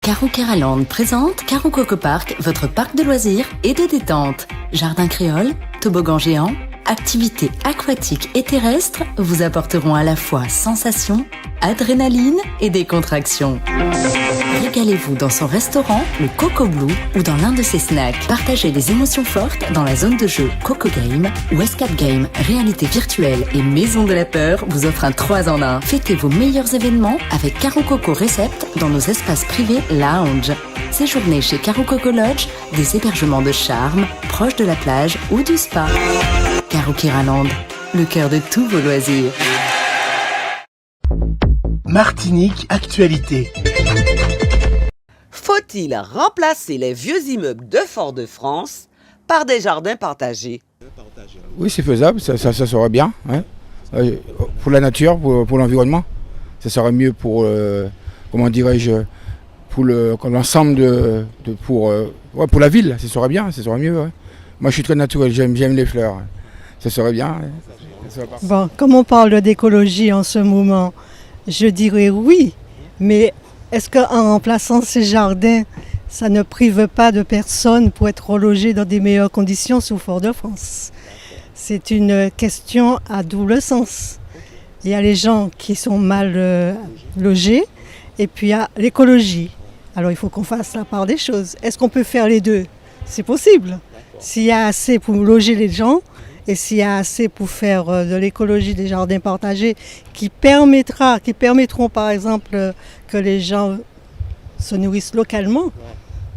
Caro Keraland présente Caro Coco Park, votre parc de loisirs et de détente. Jardin créole, toboggan géant, activités aquatiques et terrestres vous apporteront à la fois sensations, adrénaline et décontraction. Régalez-vous dans son restaurant, le Coco Blue, ou dans l'un de ses snacks. Partagez des émotions fortes dans la zone de jeu Coco Game, où Escape Game, réalité virtuelle et maison de la peur vous offre un 3 en 1. Fêtez vos meilleurs événements avec Caro Coco Recept dans nos espaces privés lounge. Séjournez chez Caro Coco Lodge, des hébergements de charme, proches de la plage ou du spa. Caro Keraland, le cœur de tous vos loisirs. Martinique Actualité. Faut-il remplacer les vieux immeubles de Fort-de-France par des jardins partagés? Oui, c'est faisable, ça serait bien. Hein. Pour la nature, pour l'environnement. Ça serait mieux pour, comment dirais-je, pour l'ensemble pour la ville, ça serait bien, ça serait mieux. Ouais. Moi, je suis très naturel, j'aime les fleurs. Ça serait bien. Bon, comme on parle d'écologie en ce moment, je dirais oui, mais est-ce qu'en remplaçant ces jardins, ça ne prive pas de personnes pour être relogées dans des meilleures conditions sous Fort-de-France? C'est une question à double sens. Il y a les gens qui sont mal logés et puis il y a l'écologie. Alors il faut qu'on fasse la part des choses. Est-ce qu'on peut faire les deux? C'est possible. S'il y a assez pour loger les gens et s'il y a assez pour faire de l'écologie des jardins partagés qui permettront par exemple que les gens se nourrissent localement,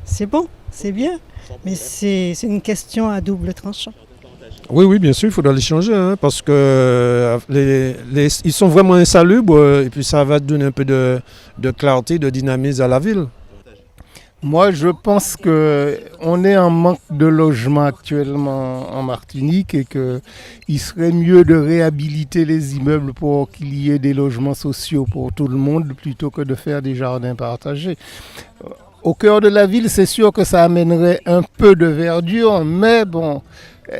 c'est bon, c'est bien. Mais c'est une question à double tranchant. Oui, bien sûr, il faudra les changer parce que ils sont vraiment insalubres et puis ça va donner un peu de clarté, de dynamisme à la ville. Moi, je pense qu'on est en manque de logement actuellement en Martinique et qu'il serait mieux de réhabiliter les immeubles pour qu'il y ait des logements sociaux pour tout le monde plutôt que de faire des jardins partagés. Au cœur de la ville, c'est sûr que ça amènerait un peu de verdure, mais bon,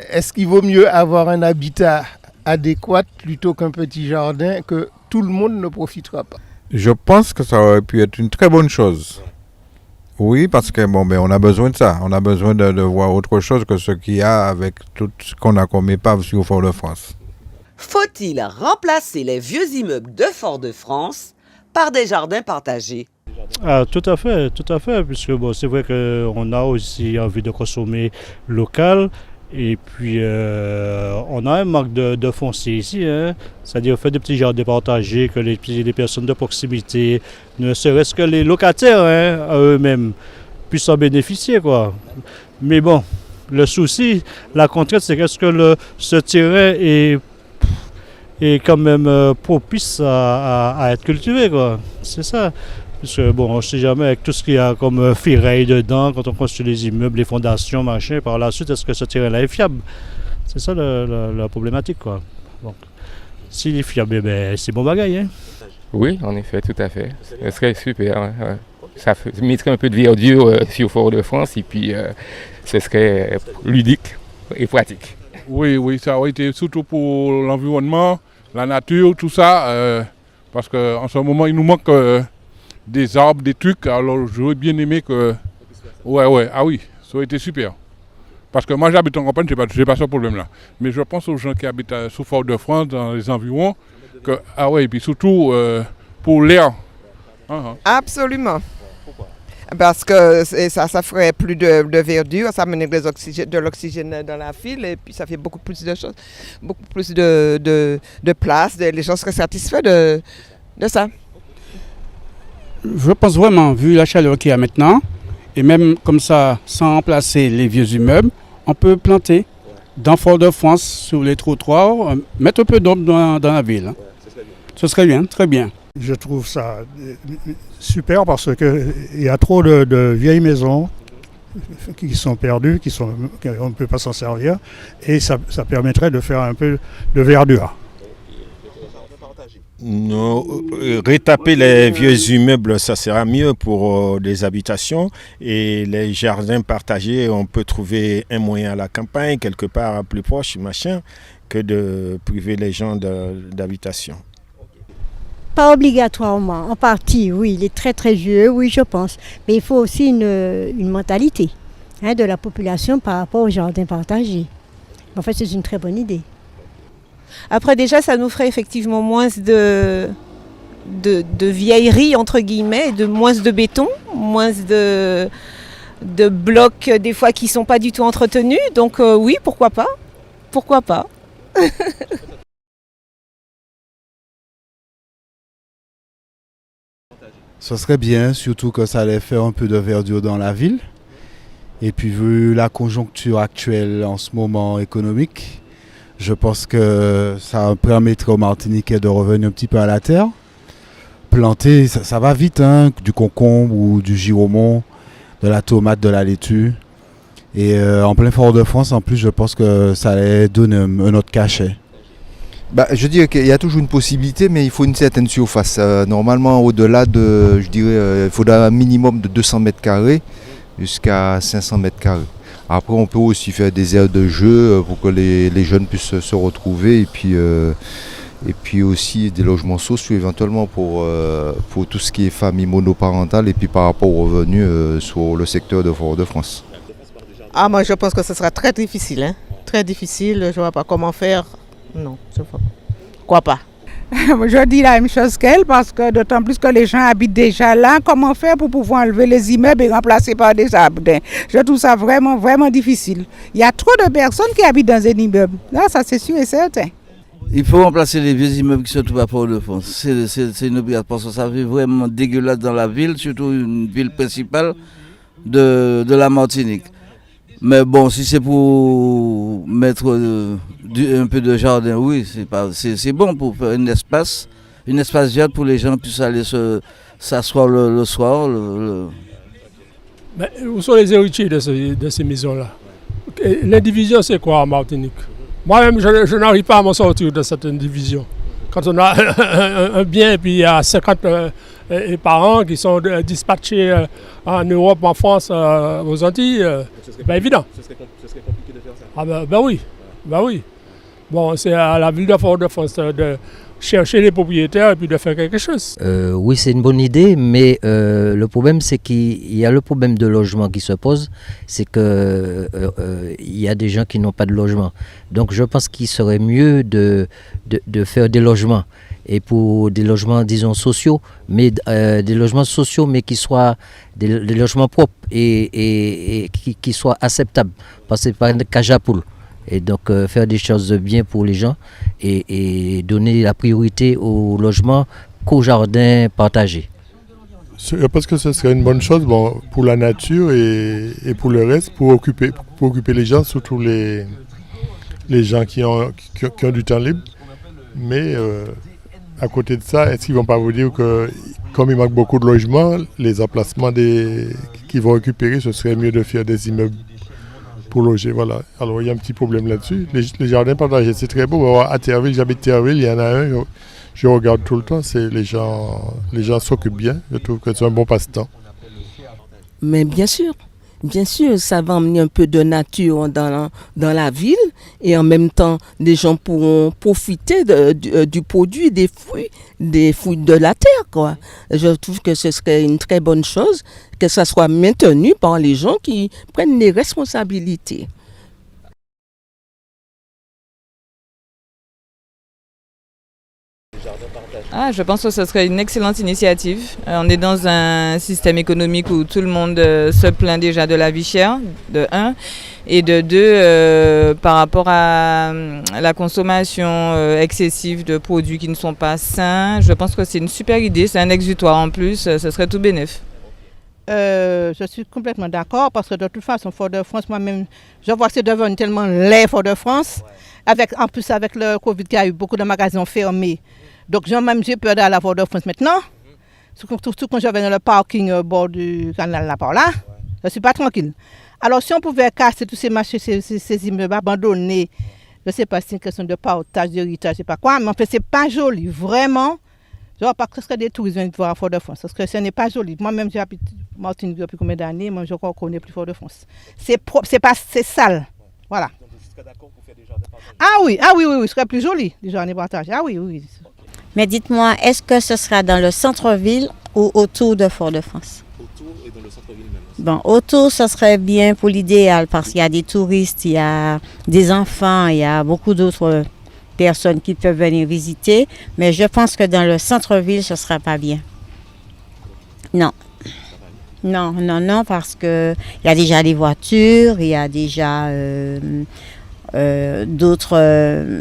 est-ce qu'il vaut mieux avoir un habitat adéquat plutôt qu'un petit jardin que tout le monde ne profitera pas? Je pense que ça aurait pu être une très bonne chose. Oui, parce que on a besoin de ça. On a besoin de voir autre chose que ce qu'il y a avec tout ce qu'on a comme épave sur Fort-de-France. Faut-il remplacer les vieux immeubles de Fort-de-France par des jardins partagés? Tout à fait, puisque c'est vrai qu'on a aussi envie de consommer local. Et puis, on a un manque de foncier ici, c'est-à-dire faire des petits jardins partagés, que les personnes de proximité, ne serait-ce que les locataires à eux-mêmes, puissent en bénéficier, quoi. Mais bon, le souci, la contrainte, c'est qu'est-ce que ce terrain est quand même propice à être cultivé, quoi. C'est ça. Parce que on ne sait jamais avec tout ce qu'il y a comme ferraille dedans, quand on construit les immeubles, les fondations, machin, par la suite, est-ce que ce terrain-là est fiable? C'est ça la problématique, quoi. Donc, s'il est fiable, c'est bon bagaille, hein? Oui, en effet, tout à fait. Ce serait super. Hein. Ça mettrait un peu de verdure sur Fort-de-France et puis ce serait ludique et pratique. Oui, ça aurait été surtout pour l'environnement, la nature, tout ça, parce qu'en ce moment, il nous manque des arbres, des trucs, alors j'aurais bien aimé que... Ouais, ça aurait été super. Parce que moi j'habite en campagne, j'ai pas ce problème-là. Mais je pense aux gens qui habitent sous Fort-de-France, dans les environs, et puis surtout pour l'air. Absolument. Pourquoi? Parce que ça ferait plus de verdure, ça amènerait de l'oxygène dans la ville et puis ça fait beaucoup plus de choses, beaucoup plus de place, les gens seraient satisfaits de ça. Je pense vraiment, vu la chaleur qu'il y a maintenant, et même comme ça, sans remplacer les vieux immeubles, on peut planter dans Fort-de-France, sur les trottoirs, mettre un peu d'ombre dans la ville. Ce serait bien, très bien. Je trouve ça super parce qu'il y a trop de vieilles maisons qui sont perdues, on ne peut pas s'en servir, et ça permettrait de faire un peu de verdure. Non, retaper les vieux immeubles, ça sera mieux pour des habitations et les jardins partagés, on peut trouver un moyen à la campagne, quelque part plus proche, que de priver les gens d'habitation. Pas obligatoirement. En partie, oui, il est très très vieux, oui, je pense. Mais il faut aussi une mentalité de la population par rapport au jardin partagé. En fait, c'est une très bonne idée. Après, déjà, ça nous ferait effectivement moins de vieilleries, entre guillemets, moins de béton, moins de blocs, des fois, qui ne sont pas du tout entretenus. Donc oui, pourquoi pas. Pourquoi pas. Ce serait bien, surtout que ça allait faire un peu de verdure dans la ville. Et puis vu la conjoncture actuelle en ce moment économique, je pense que ça permettrait aux Martiniquais de revenir un petit peu à la terre. Planter, ça va vite, hein, du concombre ou du giromont, de la tomate, de la laitue. Et en plein Fort-de-France, en plus, je pense que ça allait donner un autre cachet. Je dirais qu'il y a toujours une possibilité, mais il faut une certaine surface. Normalement, au-delà de, je dirais, il faudra un minimum de 200 mètres carrés jusqu'à 500 mètres carrés. Après, on peut aussi faire des aires de jeu pour que les jeunes puissent se retrouver et puis aussi des logements sociaux éventuellement pour tout ce qui est famille monoparentale et puis par rapport aux revenus sur le secteur de Fort-de-France. Ah, moi je pense que ce sera très difficile, hein. Très difficile, je ne vois pas comment faire. Non, je ne vois pas. Pourquoi pas? Je dis la même chose qu'elle parce que d'autant plus que les gens habitent déjà là, comment faire pour pouvoir enlever les immeubles et remplacer par des jardins? Je trouve ça vraiment, vraiment difficile. Il y a trop de personnes qui habitent dans un immeuble. Là, ça c'est sûr et certain. Il faut remplacer les vieux immeubles qui se trouvent à Port-de-France. C'est une obligation parce que ça fait vraiment dégueulasse dans la ville, surtout une ville principale de la Martinique. Mais bon, si c'est pour mettre un peu de jardin, oui, c'est bon pour faire un espace vert pour les gens puissent aller s'asseoir le soir. Mais où sont les héritiers de ces maisons-là? L'indivision, c'est quoi en Martinique? Moi-même, je n'arrive pas à m'en sortir de cette indivision. Quand on a un bien et puis il y a 50 parents qui sont dispatchés en Europe, en France, aux Antilles, c'est pas évident. Ce serait compliqué de faire ça. Ah oui. Bon, c'est à la ville de Fort-de-France de chercher les propriétaires et puis de faire quelque chose. Oui, c'est une bonne idée, mais le problème, c'est qu'il y a le problème de logement qui se pose, c'est qu'il y a des gens qui n'ont pas de logement. Donc je pense qu'il serait mieux de faire des logements, et pour des logements, disons, sociaux, mais des logements sociaux, mais qui soient des logements propres et qui soient acceptables, parce que c'est pas une cage à poules. Et donc faire des choses bien pour les gens et donner la priorité au logement qu'au jardin partagé. Je pense que ce serait une bonne chose pour la nature et pour le reste, pour occuper les gens, surtout les gens qui ont du temps libre. Mais à côté de ça, est-ce qu'ils ne vont pas vous dire que comme il manque beaucoup de logements, les emplacements qu'ils vont récupérer, ce serait mieux de faire des immeubles pour loger, voilà. Alors il y a un petit problème là-dessus. Les jardins partagés, c'est très beau. À Terreville, j'habite Terreville, il y en a un, je regarde tout le temps, les gens s'occupent bien. Je trouve que c'est un bon passe-temps. Mais bien sûr, ça va emmener un peu de nature dans la ville et en même temps, les gens pourront profiter du produit des fruits de la terre, quoi. Je trouve que ce serait une très bonne chose que ça soit maintenu par les gens qui prennent les responsabilités. Je pense que ce serait une excellente initiative. On est dans un système économique où tout le monde se plaint déjà de la vie chère, de 1, et de 2, par rapport à la consommation excessive de produits qui ne sont pas sains. Je pense que c'est une super idée, c'est un exutoire en plus, ce serait tout bénef. Je suis complètement d'accord parce que de toute façon, Fort-de-France, moi-même, je vois que c'est devenu tellement laid Fort-de-France. En plus, avec le Covid, il y a eu beaucoup de magasins fermés. Donc, j'ai peur d'aller à Fort-de-France maintenant. Surtout quand je vais dans le parking au bord du canal là par là, je ne suis pas tranquille. Alors, si on pouvait casser tous ces marchés, ces immeubles abandonnés, je ne sais pas si c'est une question de partage, d'héritage, je ne sais pas quoi, mais en fait, ce n'est pas joli, vraiment. Je ne vois pas que ce serait des touristes qui viennent voir Fort-de-France, parce que ce n'est pas joli. Moi-même, j'habite Martinique depuis combien d'années, moi je ne connais plus Fort-de-France. C'est propre, c'est sale. Voilà. Donc, vous serez d'accord pour faire des jardins partagés? Ah oui, ce serait plus joli, des jardins partagés. Ah oui. Mais dites-moi, est-ce que ce sera dans le centre-ville ou autour de Fort-de-France? Autour et dans le centre-ville même. Bon, autour, ça serait bien pour l'idéal parce qu'il y a des touristes, il y a des enfants, il y a beaucoup d'autres personnes qui peuvent venir visiter. Mais je pense que dans le centre-ville, ce ne sera pas bien. Non. Non, parce qu'il y a déjà des voitures, il y a déjà d'autres,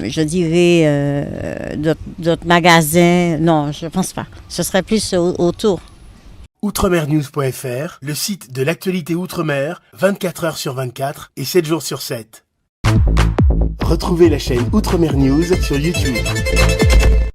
je dirais, d'autres magasins. Non, je ne pense pas. Ce serait plus autour. Outremernews.fr, le site de l'actualité Outre-mer, 24 heures sur 24 et 7 jours sur 7. Retrouvez la chaîne Outremer News sur YouTube.